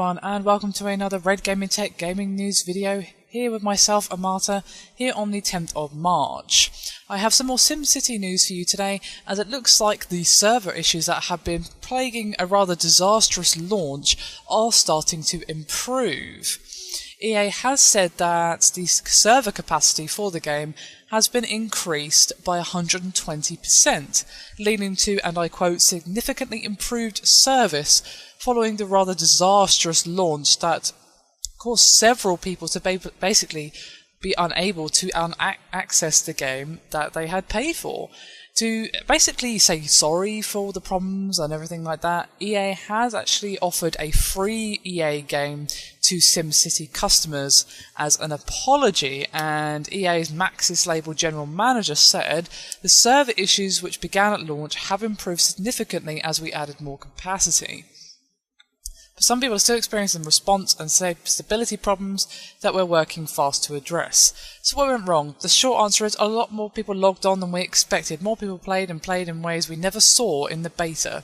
everyone, and welcome to another Red Gaming Tech gaming news video, here with myself, Amata, here on the 10th of March. I have some more SimCity news for you today, as it looks like the server issues that have been plaguing a rather disastrous launch are starting to improve. EA has said that the server capacity for the game has been increased by 120%, leading to, and I quote, significantly improved service following the rather disastrous launch that caused several people to basically be unable to access the game that they had paid for. To basically say sorry for all the problems and everything like that, EA has actually offered a free EA game to SimCity customers as an apology, and EA's Maxis label general manager said the server issues which began at launch have improved significantly as we added more capacity. But some people are still experiencing response and stability problems that we're working fast to address. So what went wrong? The short answer is a lot more people logged on than we expected. More people played in ways we never saw in the beta.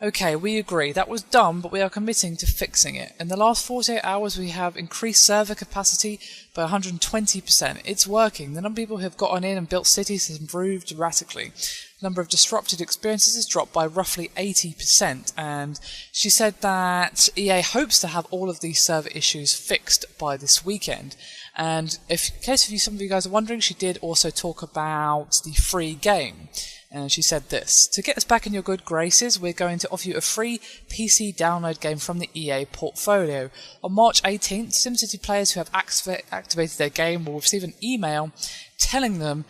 Okay, we agree, that was dumb, but we are committing to fixing it. In the last 48 hours we have increased server capacity by 120%. It's working. The number of people who have gotten in and built cities has improved dramatically. The number of disrupted experiences has dropped by roughly 80%, and she said that EA hopes to have all of these server issues fixed by this weekend. And in case some of you guys are wondering, she did also talk about the free game. And she said this: to get us back in your good graces, we're going to offer you a free PC download game from the EA portfolio. On March 18th, SimCity players who have activated their game will receive an email telling them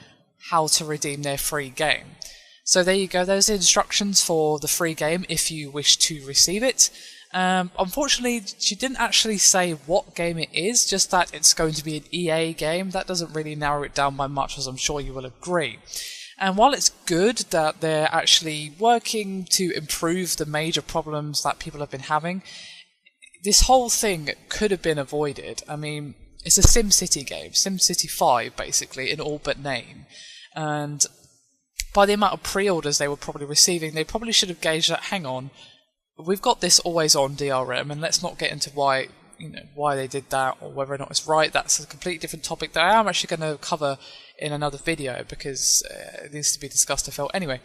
how to redeem their free game. So there you go, there's the instructions for the free game if you wish to receive it. Unfortunately, she didn't actually say what game it is, just that it's going to be an EA game. That doesn't really narrow it down by much, as I'm sure you will agree. And while it's good that they're actually working to improve the major problems that people have been having, this whole thing could have been avoided. I mean, it's a SimCity game, SimCity 5 basically, in all but name. And by the amount of pre-orders they were probably receiving, they probably should have gauged that, hang on, we've got this always on DRM, and let's not get into why they did that or whether or not it's right. That's a completely different topic that I am actually going to cover in another video because it needs to be discussed, I felt. Anyway,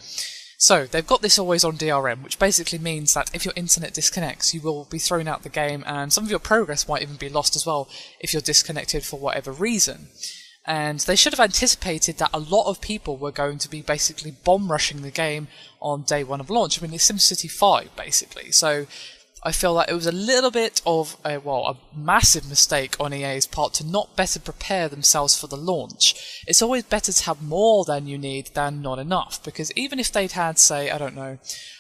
so they've got this always on DRM, which basically means that if your internet disconnects, you will be thrown out the game, and some of your progress might even be lost as well if you're disconnected for whatever reason. And they should have anticipated that a lot of people were going to be basically bomb rushing the game on day one of launch. I mean, it's SimCity 5 basically, so I feel that it was a little bit of a massive mistake on EA's part to not better prepare themselves for the launch. It's always better to have more than you need than not enough, because even if they'd had, say, I don't know,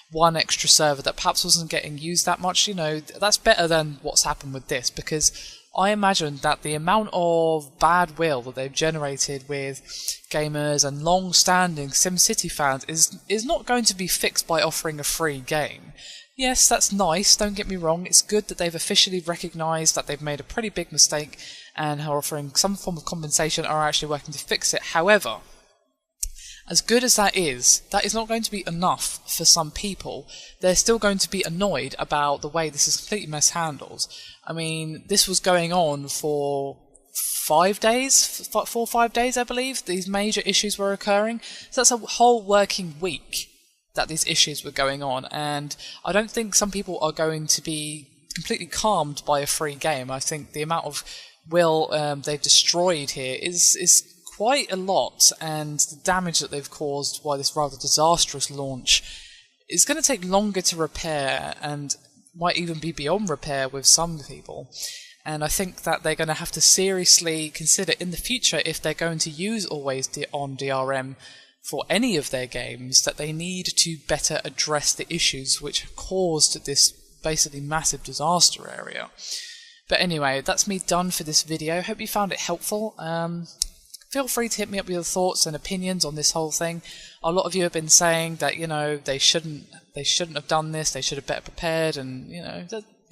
one extra server that perhaps wasn't getting used that much, that's better than what's happened with this, because I imagine that the amount of bad will that they've generated with gamers and long-standing SimCity fans is not going to be fixed by offering a free game. Yes, that's nice, don't get me wrong, it's good that they've officially recognised that they've made a pretty big mistake and are offering some form of compensation, are actually working to fix it. However, as good as that is not going to be enough for some people. They're still going to be annoyed about the way this is completely mishandled. I mean, this was going on for 5 days, 4 or 5 days, I believe. These major issues were occurring. So that's a whole working week that these issues were going on, and I don't think some people are going to be completely calmed by a free game. I think the amount of will they've destroyed here is quite a lot, and the damage that they've caused by this rather disastrous launch is going to take longer to repair, and might even be beyond repair with some people. And I think that they're going to have to seriously consider in the future, if they're going to use always on DRM for any of their games, that they need to better address the issues which caused this basically massive disaster area. But anyway, that's me done for this video. Hope you found it helpful. Feel free to hit me up with your thoughts and opinions on this whole thing. A lot of you have been saying that they shouldn't have done this. They should have better prepared, and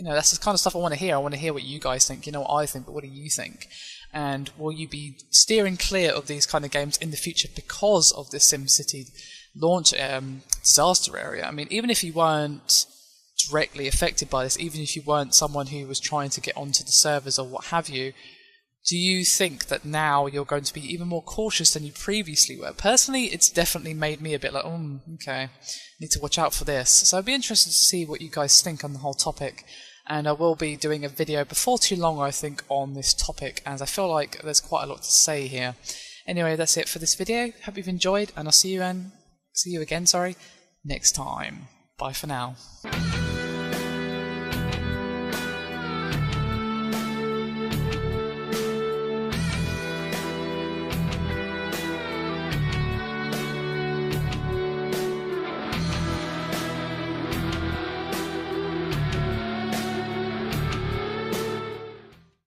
that's the kind of stuff I want to hear. I want to hear what you guys think. You know what I think, but what do you think? And will you be steering clear of these kind of games in the future because of this SimCity launch disaster area? I mean, even if you weren't directly affected by this, even if you weren't someone who was trying to get onto the servers or what have you, do you think that now you're going to be even more cautious than you previously were? Personally, it's definitely made me a bit like, okay, need to watch out for this. So I'd be interested to see what you guys think on the whole topic. And I will be doing a video before too long, I think, on this topic, as I feel like there's quite a lot to say here. Anyway, that's it for this video. Hope you've enjoyed, and I'll see you again, next time. Bye for now.